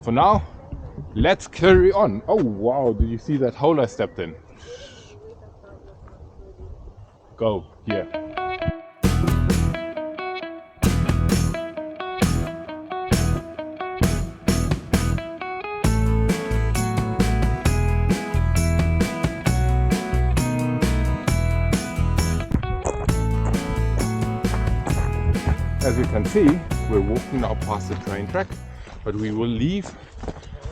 For now, let's carry on. Oh wow, did you see that hole I stepped in? Go, here. As you can see, we're walking now past the train track, but we will leave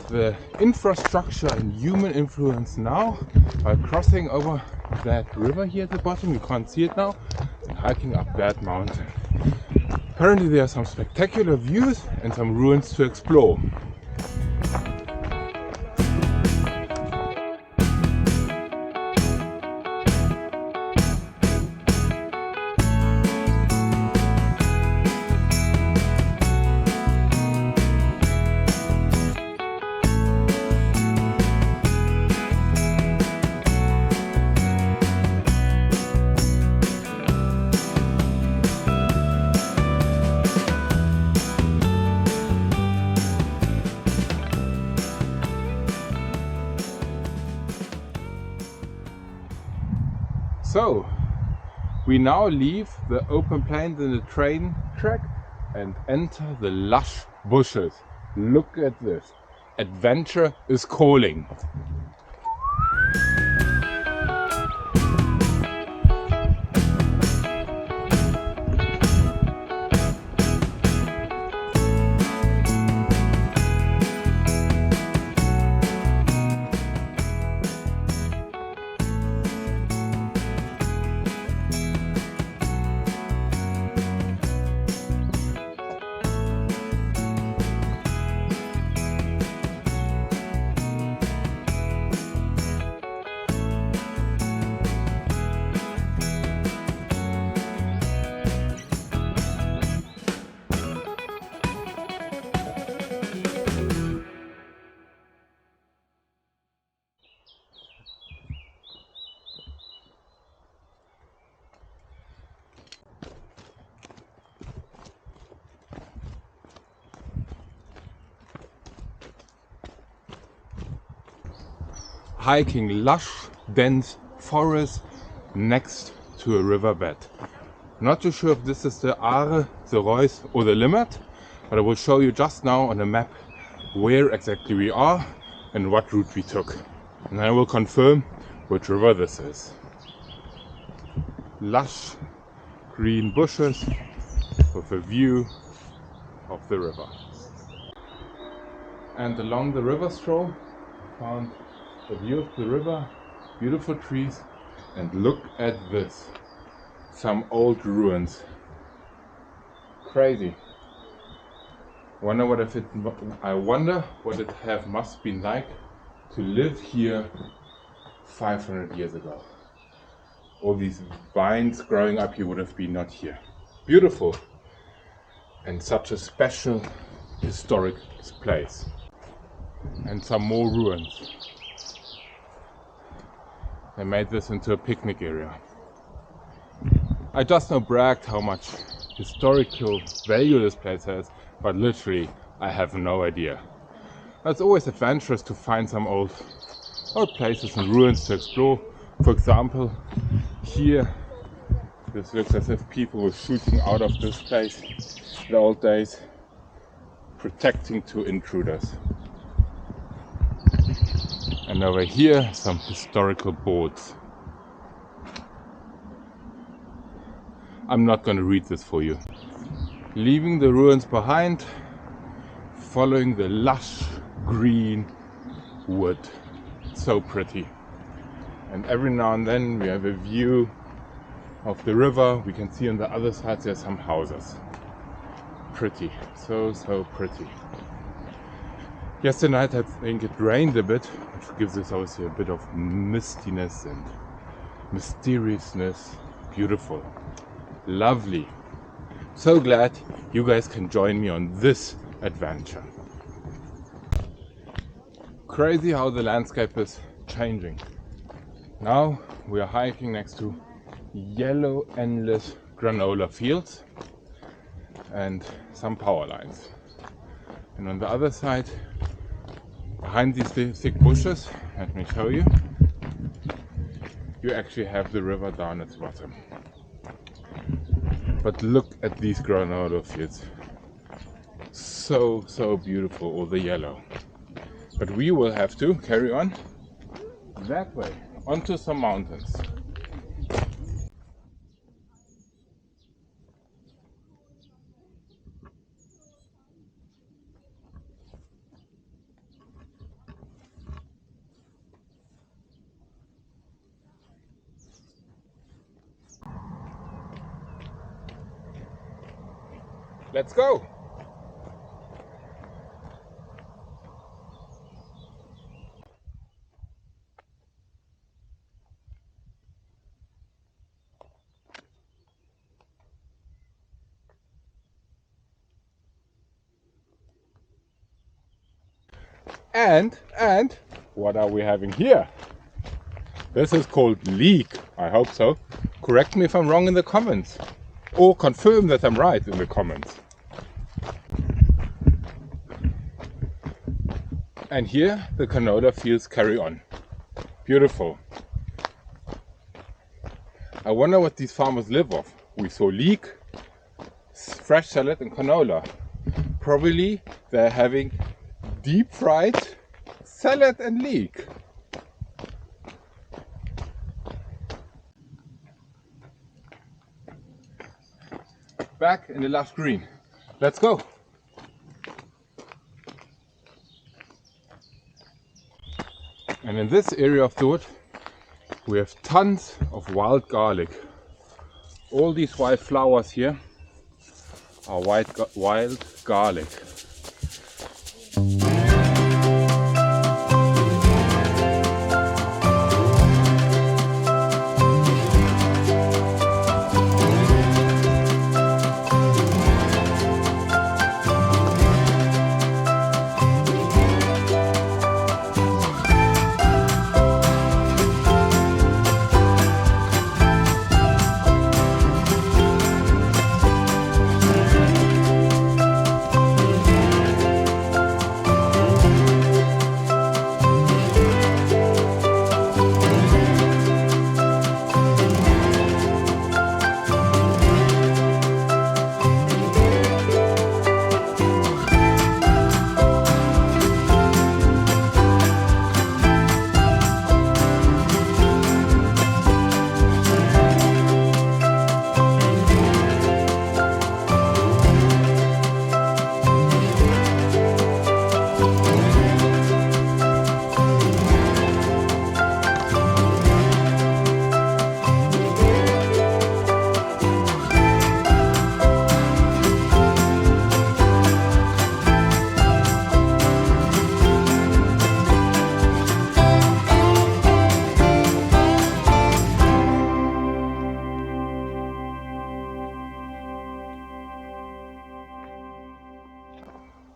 the infrastructure and human influence now by crossing over that river here at the bottom. You can't see it now, and hiking up that mountain. Apparently there are some spectacular views and some ruins to explore. So, we now leave the open plains and the train track and enter the lush bushes. Look at this. Adventure is calling. Hiking lush, dense forest next to a riverbed. Not too sure if this is the Aare, the Reuss or the Limmat, but I will show you just now on the map where exactly we are and what route we took. And I will confirm which river this is. Lush green bushes with a view of the river. And along the river stroll found a view of the river, beautiful trees, and look at this. Some old ruins. Crazy. I wonder what it must been like to live here 500 years ago. All these vines growing up here would have been not here. Beautiful. And such a special historic place. And some more ruins. They made this into a picnic area. I just now bragged how much historical value this place has, but literally I have no idea. It's always adventurous to find some old places and ruins to explore. For example, here this looks as if people were shooting out of this place in the old days, protecting to intruders. And over here, some historical boards. I'm not going to read this for you. Leaving the ruins behind, following the lush green wood. So pretty. And every now and then we have a view of the river. We can see on the other side there's some houses. Pretty. So pretty. Yesterday night I think it rained a bit, which gives us obviously a bit of mistiness and mysteriousness. Beautiful. Lovely. So glad you guys can join me on this adventure. Crazy how the landscape is changing. Now we are hiking next to yellow endless granola fields and some power lines. And on the other side Behind these thick bushes, let me show you, you actually have the river down its bottom. But look at these granola fields. So beautiful, all the yellow. But we will have to carry on that way, onto some mountains. Let's go! And what are we having here? This is called leek. I hope so. Correct me if I'm wrong in the comments. Or confirm that I'm right in the comments. And here the canola fields carry on. Beautiful. I wonder what these farmers live off. We saw leek, fresh salad and canola. Probably they're having deep fried salad and leek. Back in the lush green. Let's go. And in this area of the wood we have tons of wild garlic. All these white flowers here are wild garlic.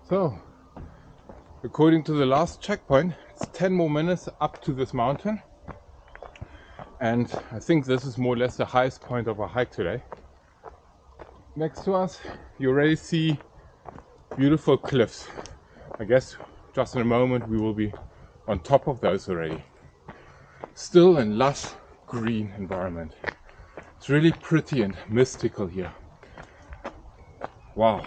So, according to the last checkpoint, it's 10 more minutes up to this mountain. And I think this is more or less the highest point of our hike today. Next to us, you already see beautiful cliffs. I guess just in a moment we will be on top of those already. Still in lush green environment. It's really pretty and mystical here. Wow.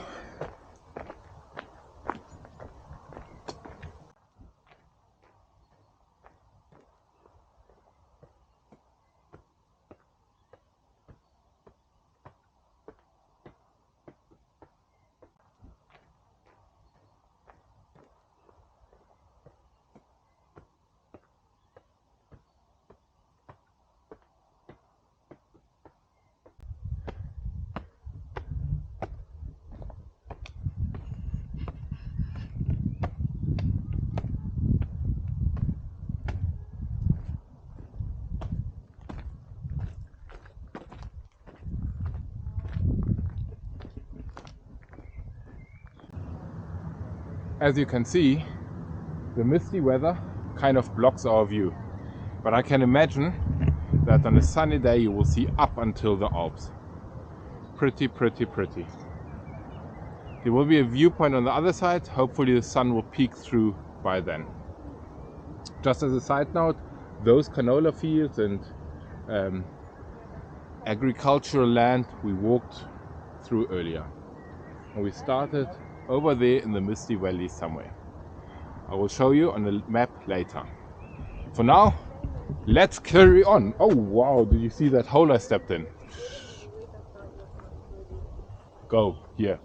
As you can see, the misty weather kind of blocks our view. But I can imagine that on a sunny day you will see up until the Alps. Pretty. There will be a viewpoint on the other side. Hopefully the sun will peek through by then. Just as a side note, those canola fields and agricultural land we walked through earlier. And we started over there in the misty valley somewhere. I will show you on the map later. For now, let's carry on. Oh wow, did you see that hole I stepped in? Go, here.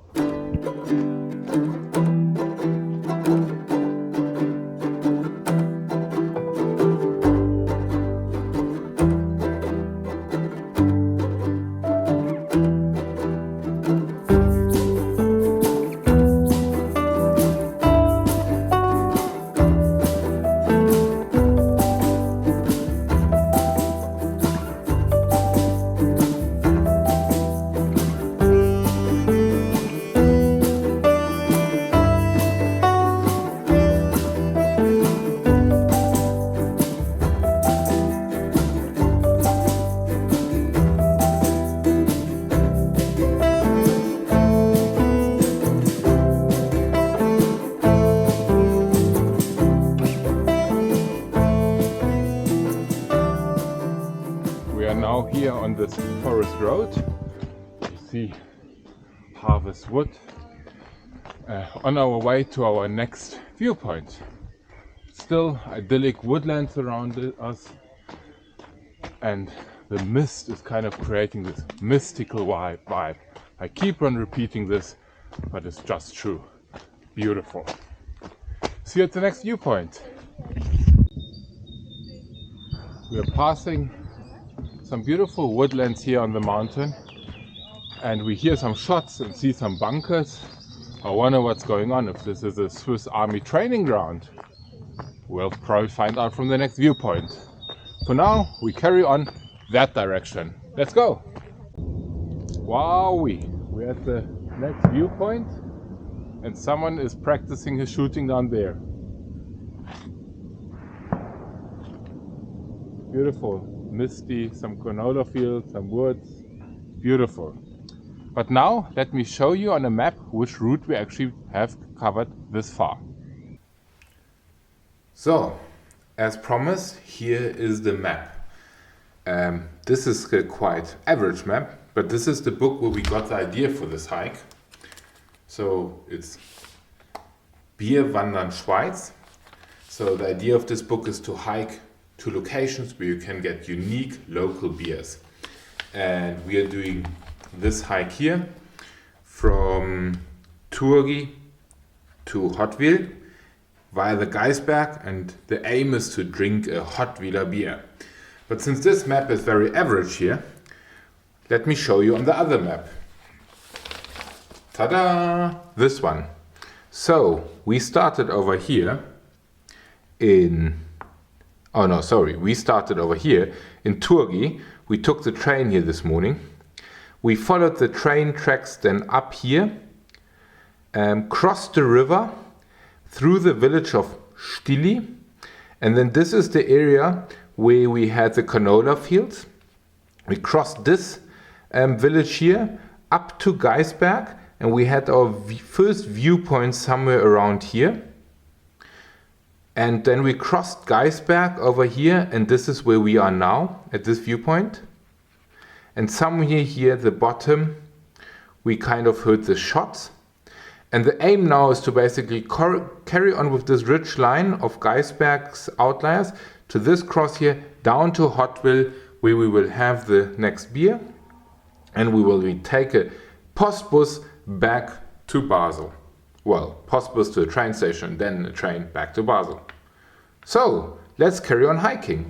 Here on this forest road, you see Harvest Wood, on our way to our next viewpoint. Still idyllic woodlands around us, and the mist is kind of creating this mystical vibe. I keep on repeating this, but it's just true. Beautiful. See you at the next viewpoint. We are passing some beautiful woodlands here on the mountain, and we hear some shots and see some bunkers. I wonder what's going on, if this is a Swiss Army training ground. We'll probably find out from the next viewpoint. For now, we carry on that direction. Let's go! Wowee! We're at the next viewpoint, and someone is practicing his shooting down there. Beautiful. Misty, some canola fields, some woods, beautiful. But now let me show you on a map which route we actually have covered this far. So, as promised, here is the map. This is a quite average map, but this is the book where we got the idea for this hike. So it's Bier Wandern Schweiz. So the idea of this book is to hike to locations where you can get unique local beers. And we are doing this hike here from Turgi to Hottwil via the Geissberg, and the aim is to drink a Hottwiler beer. But since this map is very average here, let me show you on the other map. Ta-da! This one. So we started over here we started over here in Turgi. We took the train here this morning. We followed the train tracks then up here, crossed the river through the village of Stili, and then this is the area where we had the canola fields. We crossed this village here up to Geissberg, and we had our first viewpoint somewhere around here. And then we crossed Geissberg over here, and this is where we are now, at this viewpoint. And somewhere here at the bottom, we kind of heard the shots. And the aim now is to basically carry on with this ridge line of Geissberg's outliers to this cross here, down to Hottwil, where we will have the next beer. And we will take a postbus back to Basel. Well, postbus to a train station, then a train back to Basel. So, let's carry on hiking.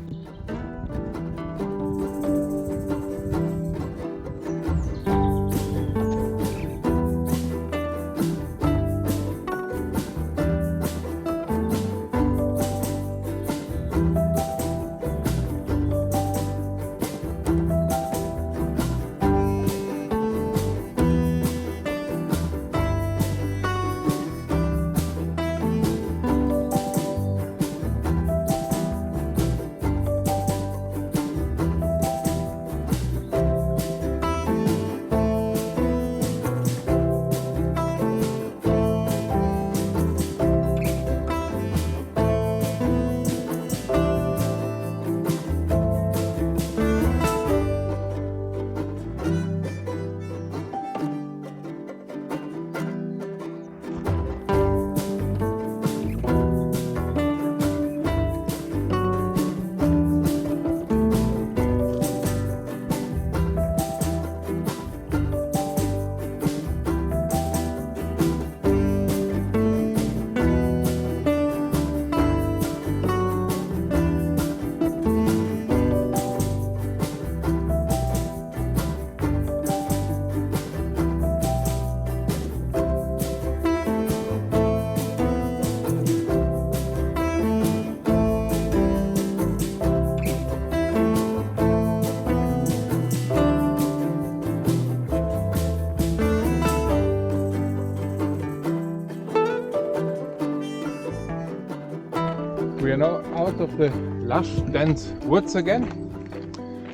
We are now out of the lush, dense woods again,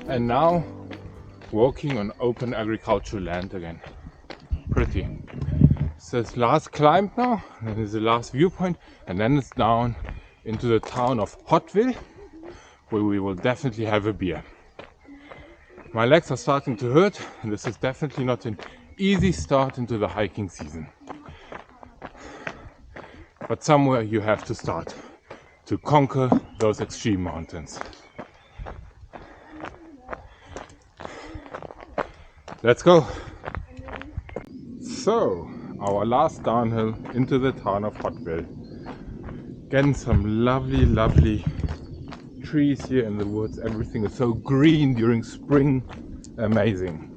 and now walking on open agricultural land again. Pretty. So it's last climb now, and this is the last viewpoint, and then it's down into the town of Hottwil, where we will definitely have a beer. My legs are starting to hurt, and this is definitely not an easy start into the hiking season. But somewhere you have to start to conquer those extreme mountains. Let's go! So, our last downhill into the town of Hottwil. Again, some lovely trees here in the woods. Everything is so green during spring. Amazing.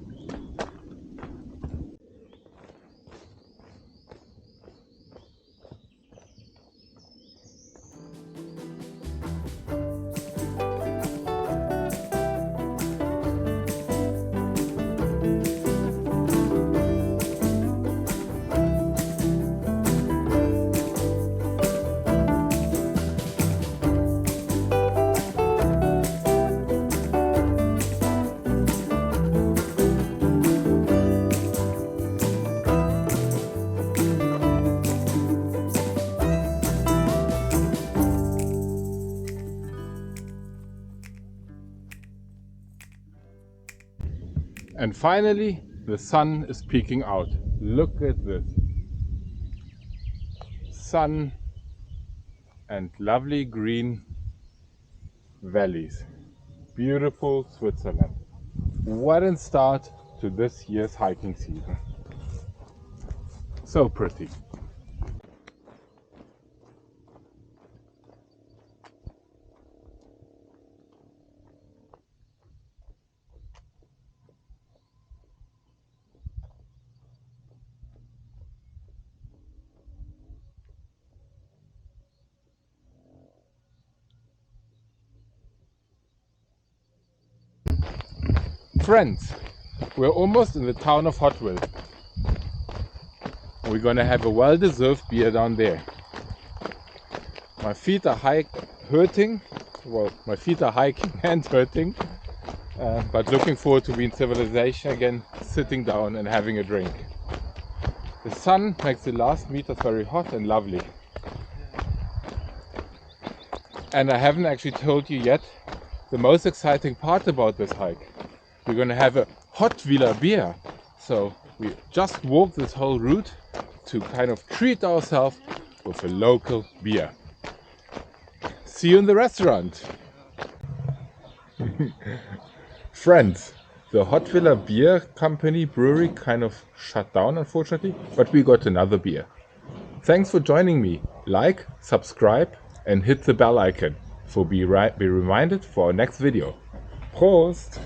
And finally, the sun is peeking out. Look at this. Sun and lovely green valleys. Beautiful Switzerland. What a start to this year's hiking season. So pretty. Friends, we're almost in the town of Hottwil. We're gonna have a well-deserved beer down there. My feet are hurting. Well, my feet are hiking and hurting. But looking forward to being civilization again, sitting down and having a drink. The sun makes the last meters very hot and lovely. And I haven't actually told you yet the most exciting part about this hike. We're going to have a Hottwiler beer. So we just walked this whole route to kind of treat ourselves with a local beer. See you in the restaurant. Friends, the Hottwiler beer company brewery kind of shut down unfortunately, but we got another beer. Thanks for joining me. Like, subscribe and hit the bell icon for be reminded for our next video. Prost!